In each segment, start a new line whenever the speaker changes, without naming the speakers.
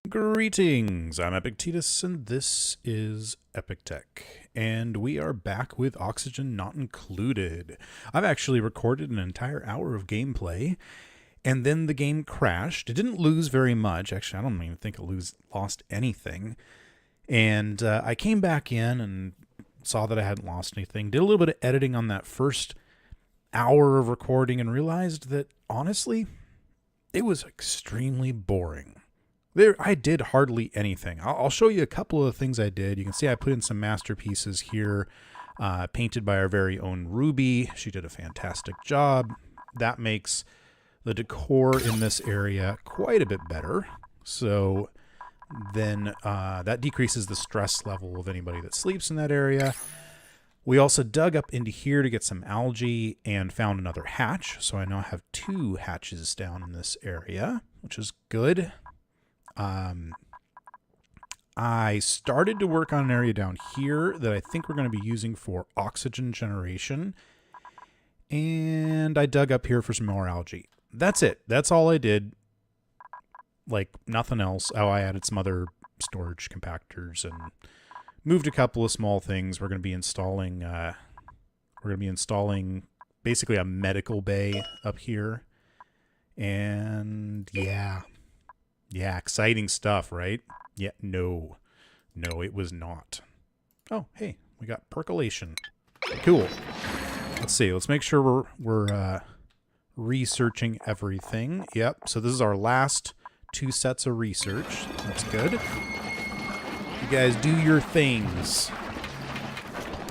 Greetings, I'm Epictetus, and this is Epic Tech, and we are back with Oxygen Not Included. I've actually recorded an entire hour of gameplay, and then the game crashed. It didn't lose very much. Actually, I don't even think it lost anything. And I came back in and saw that I hadn't lost anything, did a little bit of editing on that first hour of recording, and realized that, honestly, it was extremely boring. I did hardly anything. I'll show you a couple of the things I did. You can see I put in some masterpieces here, painted by our very own Ruby. She did a fantastic job. That makes the decor in this area quite a bit better. So then that decreases the stress level of anybody that sleeps in that area. We also dug up into here to get some algae and found another hatch. So I now have 2 hatches down in this area, which is good. I started to work on an area down here that I think we're going to be using for oxygen generation. And I dug up here for some more algae. That's it. That's all I did. Like, nothing else. Oh, I added some other storage compactors and moved a couple of small things. We're going to be installing basically a medical bay up here. And yeah. Yeah, exciting stuff, right? Yeah, no, it was not. Oh, hey, we got percolation. Cool. Let's see. Let's make sure we're researching everything. Yep. So this is our last 2 sets of research. That's good. You guys do your things.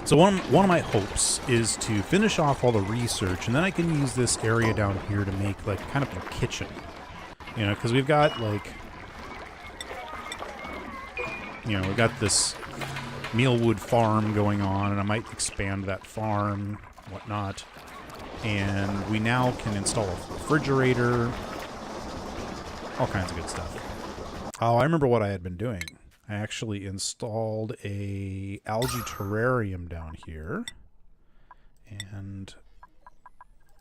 So one of my hopes is to finish off all the research, and then I can use this area down here to make like kind of a kitchen. You know, because we've got, like, we've got this mealwood farm going on, and I might expand that farm, whatnot. And we now can install a refrigerator, all kinds of good stuff. Oh, I remember what I had been doing. I actually installed a algae terrarium down here, and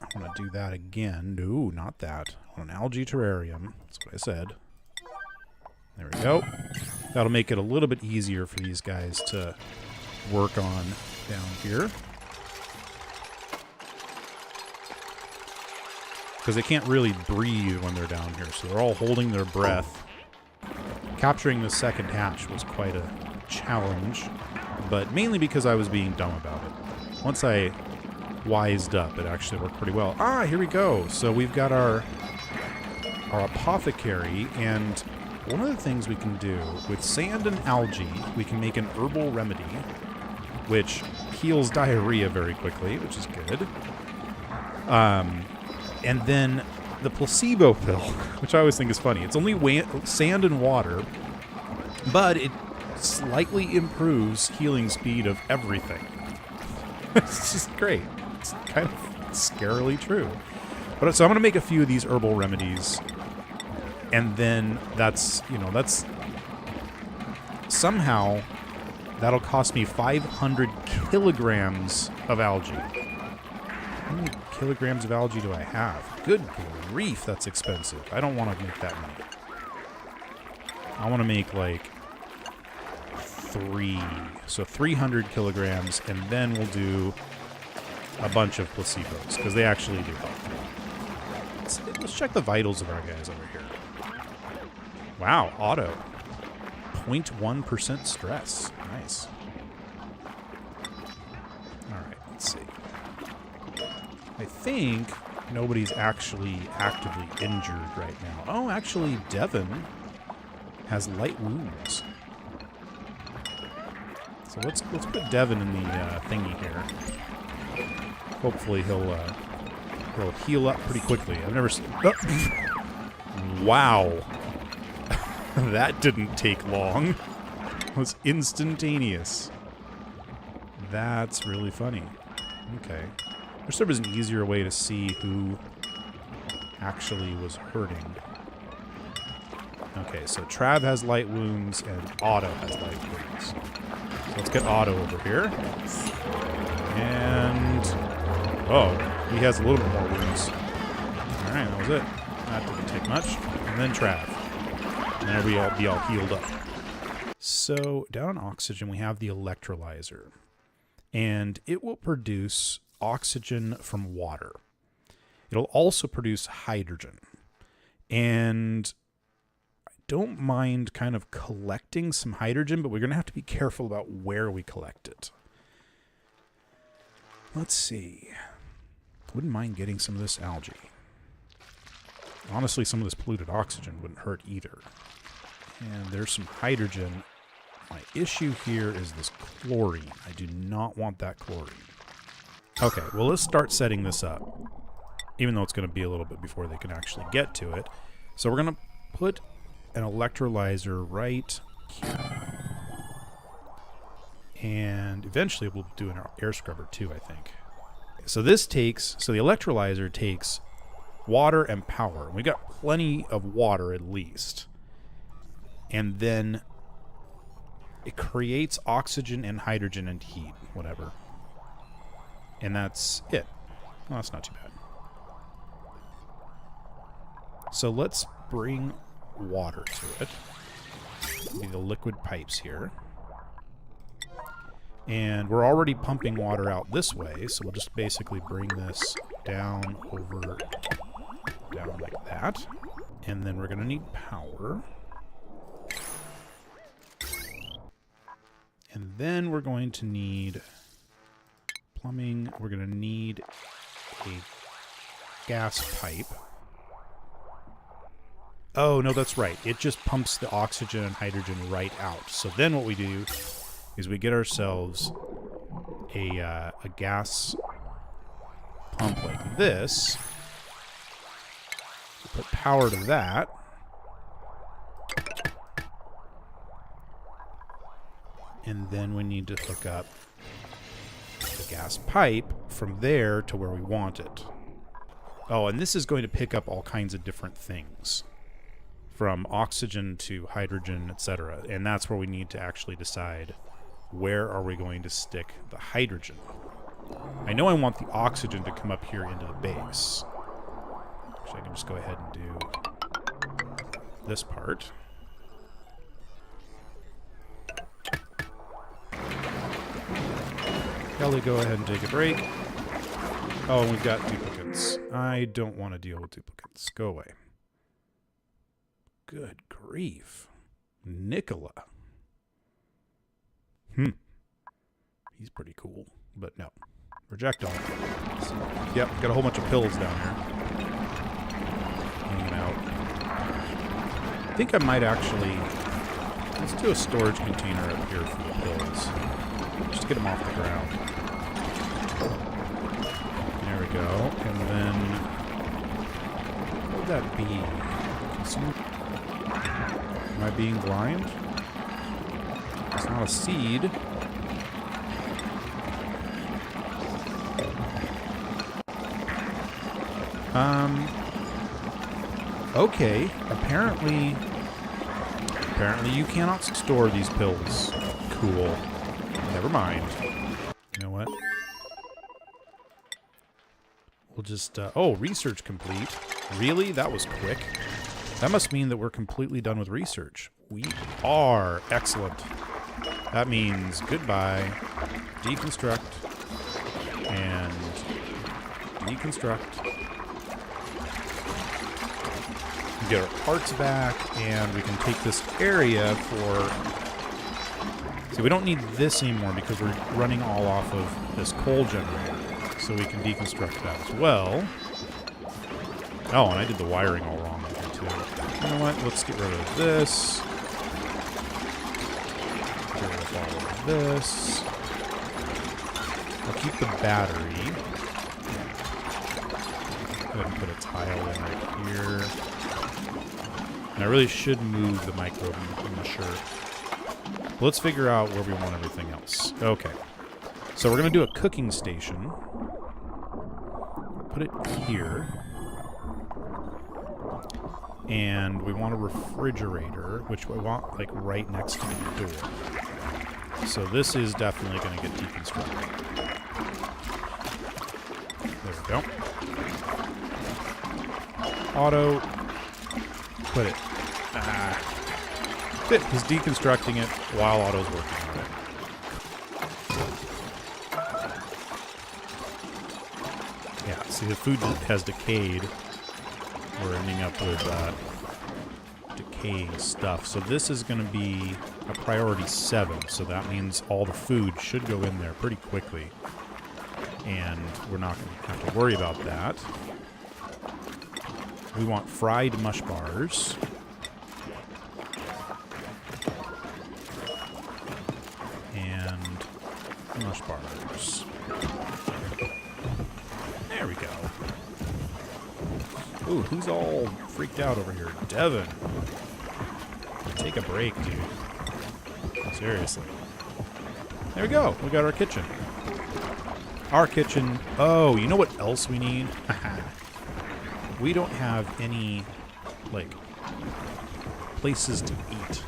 I want to do that again. No, not that. I want an algae terrarium. That's what I said. There we go. That'll make it a little bit easier for these guys to work on down here. Because they can't really breathe when they're down here, so they're all holding their breath. Capturing the second hatch was quite a challenge, but mainly because I was being dumb about it. Once I wised up, it actually worked pretty well. Ah, here we go. So we've got our apothecary, and one of the things we can do with sand and algae, we can make an herbal remedy, which heals diarrhea very quickly, which is good. And then the placebo pill, which I always think is funny. It's only sand and water, but it slightly improves healing speed of everything. It's just great. It's kind of scarily true. But so I'm going to make a few of these herbal remedies, and then that's somehow that'll cost me 500 kilograms of algae. How many kilograms of algae do I have? Good grief, that's expensive. I don't want to make that many. I want to make like 3. So 300 kilograms, and then we'll do a bunch of placebos, because they actually do help. Let's check the vitals of our guys over here. Wow, auto. 0.1% stress. Nice. Alright, let's see. I think nobody's actually actively injured right now. Oh, actually, Devin has light wounds. So let's put Devin in the thingy here. Hopefully he'll heal up pretty quickly. I've never seen... Oh. Wow. That didn't take long. It was instantaneous. That's really funny. Okay. I wish there was an easier way to see who actually was hurting. Okay, so Trav has light wounds and Otto has light wounds. So let's get Otto over here. And... oh, he has a little bit more wounds. Alright, that was it. That didn't take much. And then Trav. And then we'll be all healed up. So down on oxygen, we have the electrolyzer. And it will produce oxygen from water. It'll also produce hydrogen. And I don't mind kind of collecting some hydrogen, but we're going to have to be careful about where we collect it. Let's see. Wouldn't mind getting some of this algae. Honestly, some of this polluted oxygen wouldn't hurt either. And there's some hydrogen. My issue here is this chlorine. I do not want that chlorine. Okay, well, let's start setting this up. Even though it's going to be a little bit before they can actually get to it. So we're going to put an electrolyzer right here. And eventually we'll do an air scrubber too, I think. So the electrolyzer takes water and power. We got plenty of water at least. And then it creates oxygen and hydrogen and heat, whatever. And that's it. Well, that's not too bad. So let's bring water to it. Be the liquid pipes here. And we're already pumping water out this way, so we'll just basically bring this down like that. And then we're going to need power. And then we're going to need plumbing. We're going to need a gas pipe. Oh, no, that's right. It just pumps the oxygen and hydrogen right out. So then what we do is we get ourselves a gas pump like this. Put power to that. And then we need to hook up the gas pipe from there to where we want it. Oh, and this is going to pick up all kinds of different things. From oxygen to hydrogen, etc. And that's where we need to actually decide where are we going to stick the hydrogen. I know I want the oxygen to come up here into the base. Actually, I can just go ahead and do this part. Kelly, go ahead and take a break. Oh, and we've got duplicates. I don't want to deal with duplicates. Go away. Good grief. Nicola. He's pretty cool, but no. Reject all. Yep, got a whole bunch of pills down here. Hanging out. I think I might actually... Let's do a storage container up here for the pills. Just to get them off the ground. There we go. And then... What would that be? Consume... Am I being blind? It's not a seed. Okay. Apparently you cannot store these pills. Cool. Never mind. You know what? We'll just, oh, research complete. Really? That was quick. That must mean that we're completely done with research. We are. Excellent. That means goodbye. Deconstruct. And deconstruct. We get our parts back, and we can take this area for... See, we don't need this anymore because we're running all off of this coal generator. So we can deconstruct that as well. Oh, and I did the wiring all wrong here, too. You know what? Let's get rid of this. Get rid of all of this. I'll keep the battery. Go ahead and put a tile in right here. And I really should move the microbe in the shirt. But let's figure out where we want everything else. Okay. So we're going to do a cooking station. Put it here. And we want a refrigerator, which we want like right next to the door. So this is definitely going to get deconstructed. There we go. Auto. Put it. Good, he's deconstructing it while Otto's working on it. Yeah, see, the food has decayed. We're ending up with decaying stuff. So this is going to be a priority 7. So that means all the food should go in there pretty quickly. And we're not going to have to worry about that. We want fried mush bars. And mush bars. There we go. Ooh, who's all freaked out over here? Devin. Take a break, dude. Seriously. There we go. We got our kitchen. Our kitchen. Oh, you know what else we need? We don't have any, like, places to eat.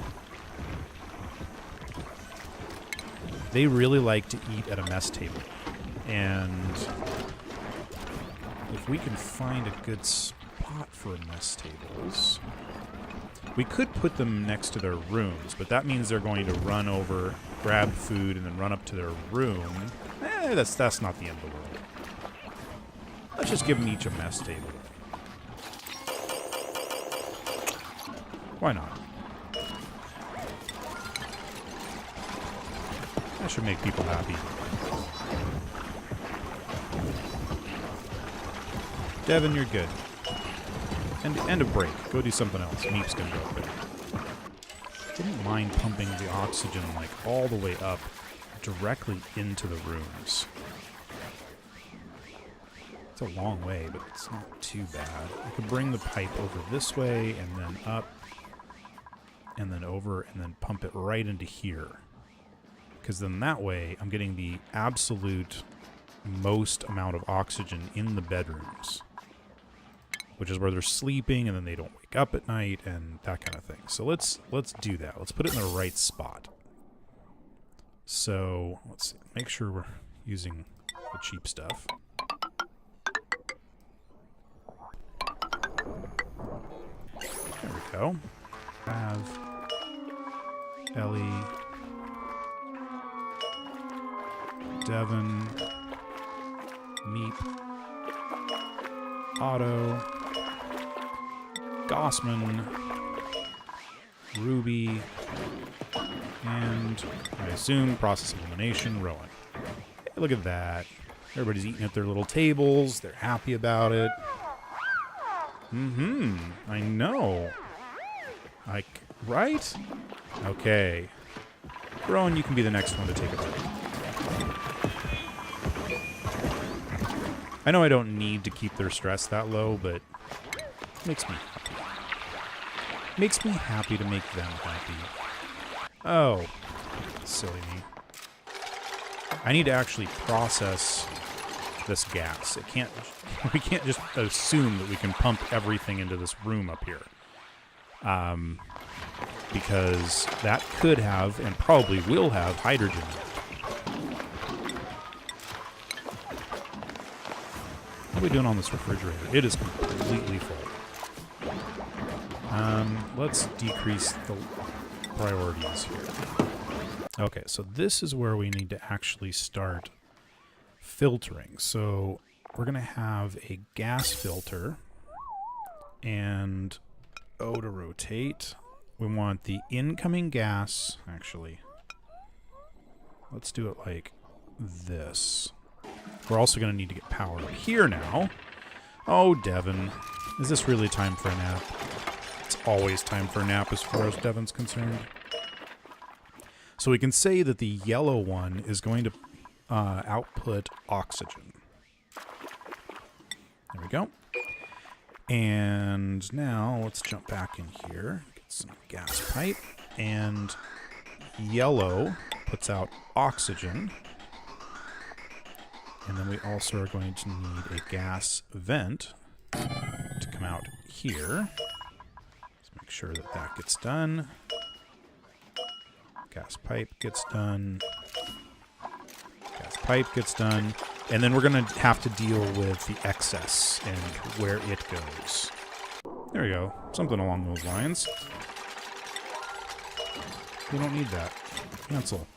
They really like to eat at a mess table. And if we can find a good spot for mess tables, we could put them next to their rooms, but that means they're going to run over, grab food, and then run up to their room. That's not the end of the world. Let's just give them each a mess table. Why not? That should make people happy. Devin, you're good. End of break. Go do something else. Meep's gonna go quick. Didn't mind pumping the oxygen like all the way up directly into the rooms. It's a long way, but it's not too bad. I could bring the pipe over this way and then up and then over and then pump it right into here. Because then that way I'm getting the absolute most amount of oxygen in the bedrooms, which is where they're sleeping and then they don't wake up at night and that kind of thing. So let's do that. Let's put it in the right spot. So let's see. Make sure we're using the cheap stuff. There we go. Have Ellie, Devin, Meep, Otto, Gossman, Ruby, and I assume process elimination, Rowan. Hey, look at that. Everybody's eating at their little tables. They're happy about it. I know. Right? Okay. Rowan, you can be the next one to take a break. I know I don't need to keep their stress that low, but it makes me happy. Makes me happy to make them happy. Oh, silly me. I need to actually process this gas. We can't just assume that we can pump everything into this room up here. Because that could have, and probably will have, hydrogen in it. What are we doing on this refrigerator? It is completely full. Let's decrease the priorities here. Okay, so this is where we need to actually start filtering. So we're going to have a gas filter and O to rotate. We want the incoming gas, actually. Let's do it like this. We're also going to need to get power up here now. Oh, Devin. Is this really time for a nap? It's always time for a nap as far as Devin's concerned. So we can say that the yellow one is going to output oxygen. There we go. And now let's jump back in here. Get some gas pipe. And yellow puts out oxygen. And then we also are going to need a gas vent to come out here. Let's make sure that that gets done. Gas pipe gets done. Gas pipe gets done. And then we're going to have to deal with the excess and where it goes. There we go. Something along those lines. We don't need that. Cancel.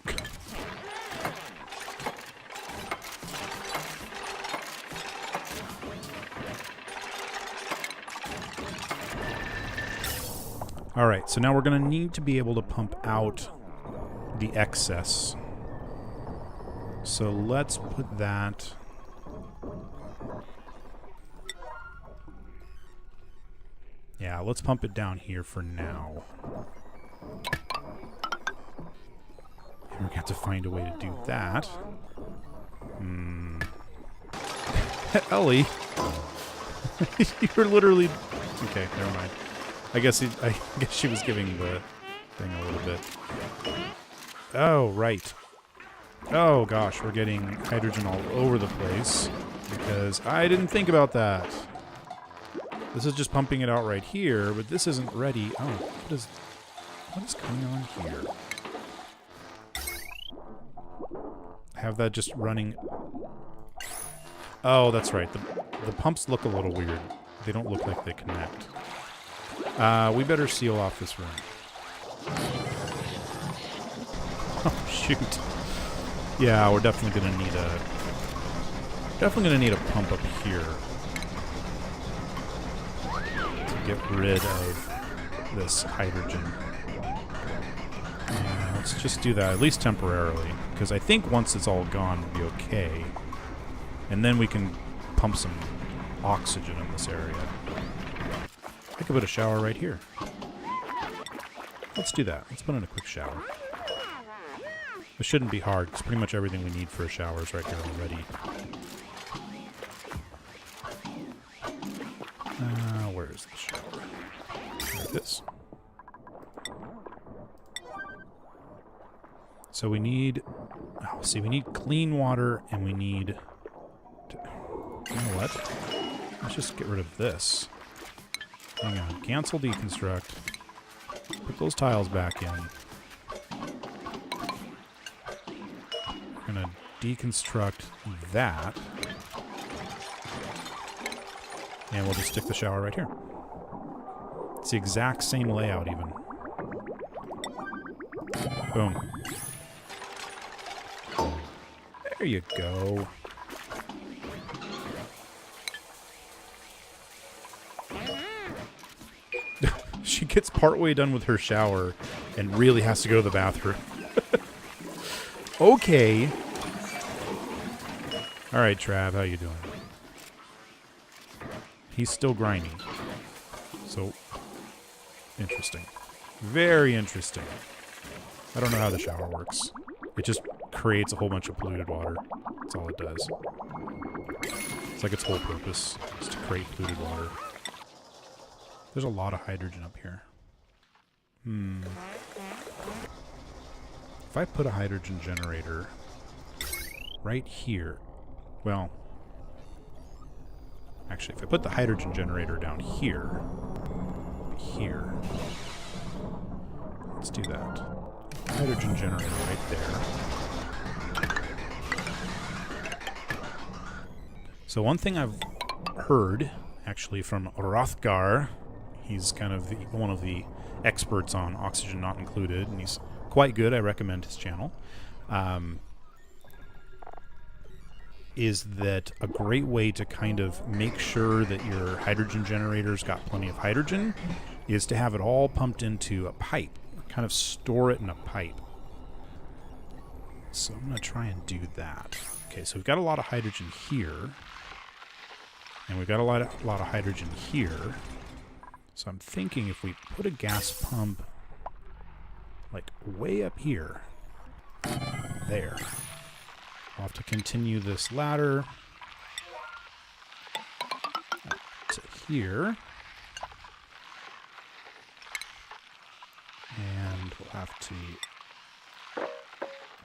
Alright, so now we're going to need to be able to pump out the excess. So let's put that... Yeah, let's pump it down here for now. And we're going to have to find a way to do that. Ellie! You're literally... Okay, never mind. I guess she was giving the thing a little bit. Oh, right. Oh, gosh, we're getting hydrogen all over the place because I didn't think about that. This is just pumping it out right here, but this isn't ready. Oh, what is going on here? Have that just running... Oh, that's right. The pumps look a little weird. They don't look like they connect. We better seal off this room. Oh, shoot. Yeah, we're definitely gonna need a pump up here to get rid of this hydrogen. Let's just do that, at least temporarily, because I think once it's all gone, it'll be okay. And then we can pump some oxygen in this area. I could put a shower right here. Let's do that. Let's put in a quick shower. It shouldn't be hard, because pretty much everything we need for a shower is right here already. Where is the shower? There it is. So we need... Oh, see, we need clean water, and we need... You know what? Let's just get rid of this. Hang on. Cancel deconstruct. Put those tiles back in. We're going to deconstruct that. And we'll just stick the shower right here. It's the exact same layout even. Boom. There you go. She gets partway done with her shower and really has to go to the bathroom. Okay. Alright, Trav, how you doing? He's still grimy. So, interesting. Very interesting. I don't know how the shower works. It just creates a whole bunch of polluted water. That's all it does. It's like its whole purpose is to create polluted water. There's a lot of hydrogen up here. If I put a hydrogen generator right here, well, actually, if I put the hydrogen generator down here, let's do that. Hydrogen generator right there. So one thing I've heard, actually, from Rothgar, he's kind of one of the experts on oxygen not included, and he's quite good. I recommend his channel. Is that a great way to kind of make sure that your hydrogen generator's got plenty of hydrogen is to have it all pumped into a pipe. Kind of store it in a pipe. So I'm going to try and do that. Okay, so we've got a lot of hydrogen here. And we've got a lot of hydrogen here. So I'm thinking if we put a gas pump like way up here. There. I'll have to continue this ladder up to here. And we'll have to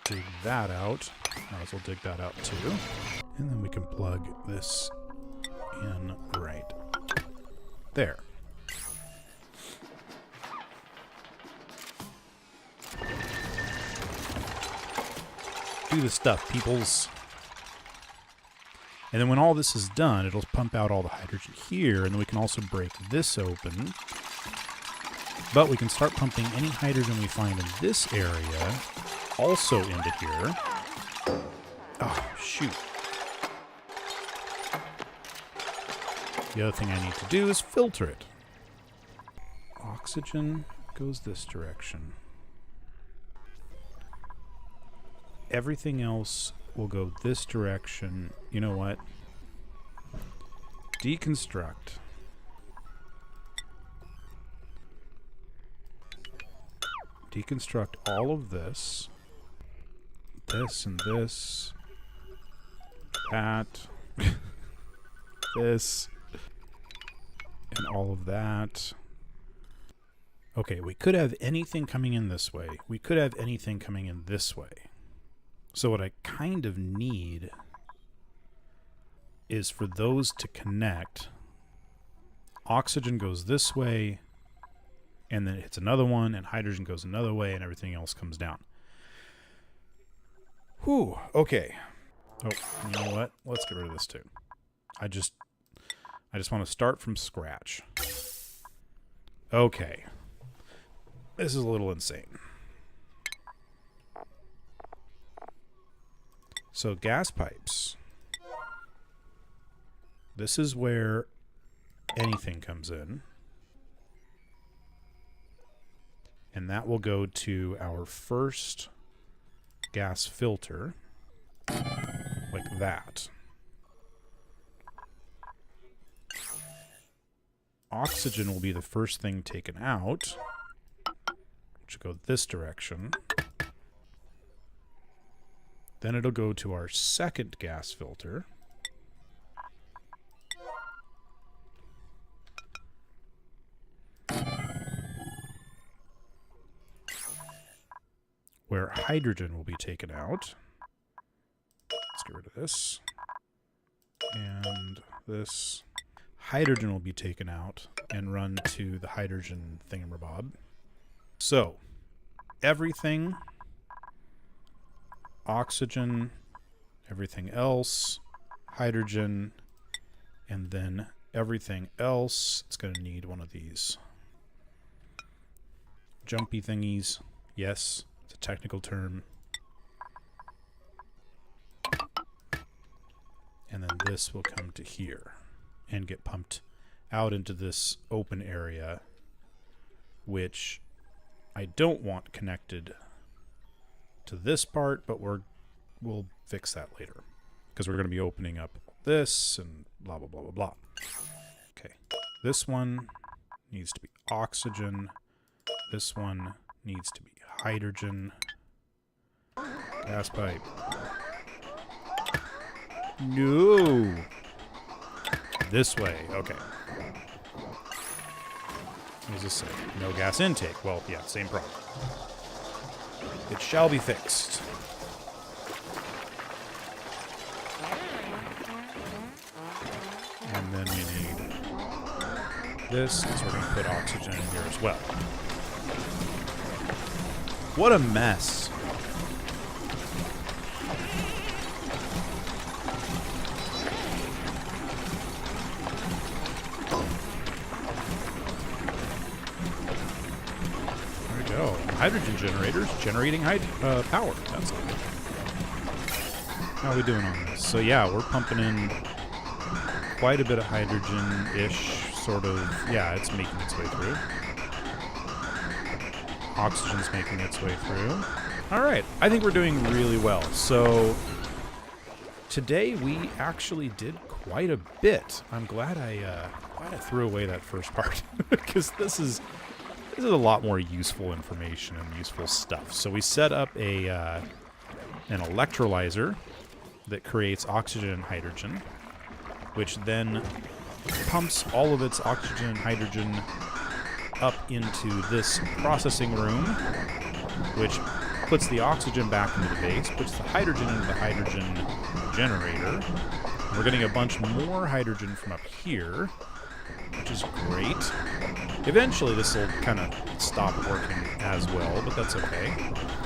dig that out. Might as well dig that out too. And then we can plug this in right there. Do the stuff, peoples. And then when all this is done, it'll pump out all the hydrogen here, and then we can also break this open. But we can start pumping any hydrogen we find in this area also into here. Oh, shoot. The other thing I need to do is filter it. Oxygen goes this direction. Everything else will go this direction. You know what? Deconstruct. Deconstruct all of this. This and this. That. This. And all of that. Okay, we could have anything coming in this way. We could have anything coming in this way. So what I kind of need is for those to connect. Oxygen goes this way, and then it hits another one, and hydrogen goes another way, and everything else comes down. Whew, okay. Oh, you know what? Let's get rid of this too. I just want to start from scratch. Okay. This is a little insane. So gas pipes. This is where anything comes in. And that will go to our first gas filter. Like that. Oxygen will be the first thing taken out, which will go this direction. Then it'll go to our second gas filter. Where hydrogen will be taken out. Let's get rid of this. And this. Hydrogen will be taken out and run to the hydrogen thingamabob. So, everything, oxygen, everything else, hydrogen, and then everything else, it's going to need one of these jumpy thingies. Yes, it's a technical term. And then this will come to here and get pumped out into this open area, which I don't want connected to this part, but we'll fix that later because we're going to be opening up this and blah, blah, blah, blah, blah. Okay. This one needs to be oxygen. This one needs to be hydrogen. Gas pipe. No. This way. Okay. What does this say? No gas intake. Well, yeah, same problem. It shall be fixed. And then we need this, so we're going to put oxygen in here as well. What a mess. Hydrogen generators generating power. That's good. How are we doing on this? So yeah, we're pumping in quite a bit of hydrogen-ish, sort of. Yeah, it's making its way through. Oxygen's making its way through. All right, I think we're doing really well. So today we actually did quite a bit. I'm glad I threw away that first part because this is a lot more useful information and useful stuff. So we set up an electrolyzer that creates oxygen and hydrogen, which then pumps all of its oxygen and hydrogen up into this processing room, which puts the oxygen back into the base, puts the hydrogen into the hydrogen generator. We're getting a bunch more hydrogen from up here, which is great. Eventually this will kind of stop working as well, but that's okay.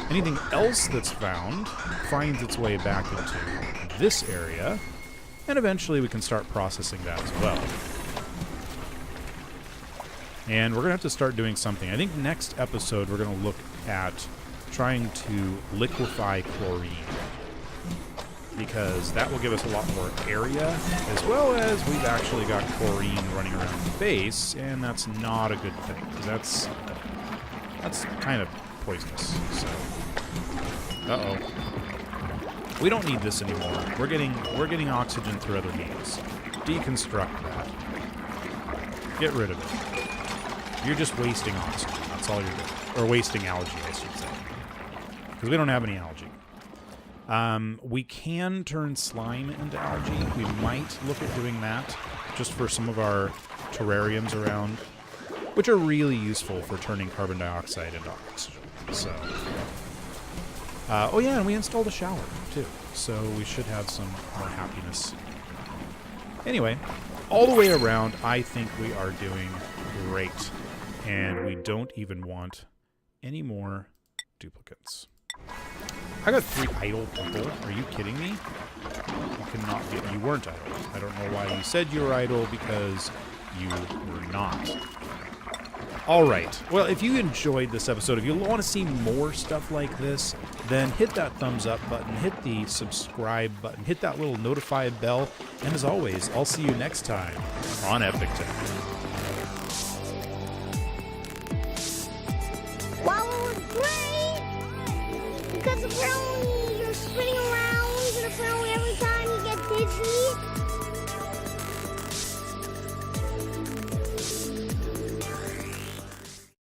Anything else that's found finds its way back into this area, and eventually we can start processing that as well. And we're going to have to start doing something. I think next episode we're going to look at trying to liquefy chlorine, because that will give us a lot more area, as well as we've actually got chlorine running around the base, and that's not a good thing, because that's kind of poisonous. So, uh-oh. We don't need this anymore. We're getting oxygen through other means. Deconstruct that. Get rid of it. You're just wasting oxygen. That's all you're doing. Or wasting algae, I should say. Because we don't have any algae. We can turn slime into algae. We might look at doing that just for some of our terrariums around, which are really useful for turning carbon dioxide into oxygen. So, oh yeah, and we installed a shower too, so we should have some more happiness. Anyway, all the way around, I think we are doing great, and we don't even want any more duplicates. I got 3 idle people. Are you kidding me? You cannot be. You weren't idle. I don't know why you said you were idle, because you were not. All right. Well, if you enjoyed this episode, if you want to see more stuff like this, then hit that thumbs up button, hit the subscribe button, hit that little notify bell, and as always, I'll see you next time on Epic Tech.
Wow, it was great! Because apparently you're spinning around, and apparently every time you get dizzy,